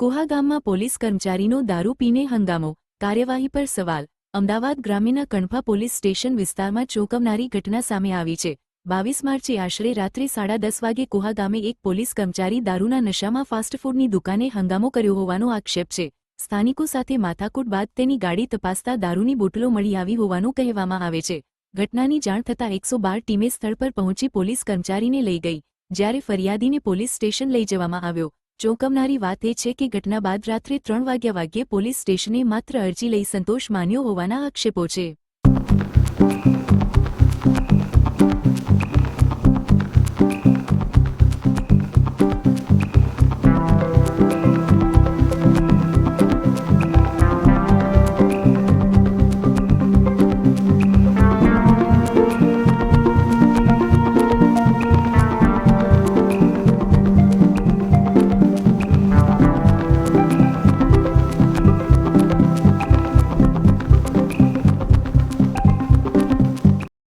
કોહા ગામમાં પોલીસ કર્મચારીનો દારૂ પીને હંગામો, કાર્યવાહી પર સવાલ। અમદાવાદ ગ્રામ્યના કણફા પોલીસ સ્ટેશન વિસ્તારમાં ચોંકાવનારી ઘટના સામે આવી છે। 22 માર્ચે આશરે રાત્રે 10:30 વાગે કોહા ગામે એક પોલીસ કર્મચારી દારૂના નશામાં ફાસ્ટફૂડની દુકાને હંગામો કર્યો હોવાનો આક્ષેપ છે। સ્થાનિકો સાથે માથાકૂટ બાદ તેની ગાડી તપાસતા દારૂની બોટલો મળી આવી હોવાનું કહેવામાં આવે છે। ઘટનાની જાણ થતાં 112 ટીમે સ્થળ પર પહોંચી પોલીસ કર્મચારીને લઈ ગઈ, જ્યારે ફરિયાદીને પોલીસ સ્ટેશન લઈ જવામાં આવ્યો। ચોંકાવનારી વાત એ છે કે ઘટના બાદ રાત્રે 3 વાગ્યે પોલીસ સ્ટેશને માત્ર અરજી લઈ સંતોષ માન્યો હોવાના આક્ષેપો છે।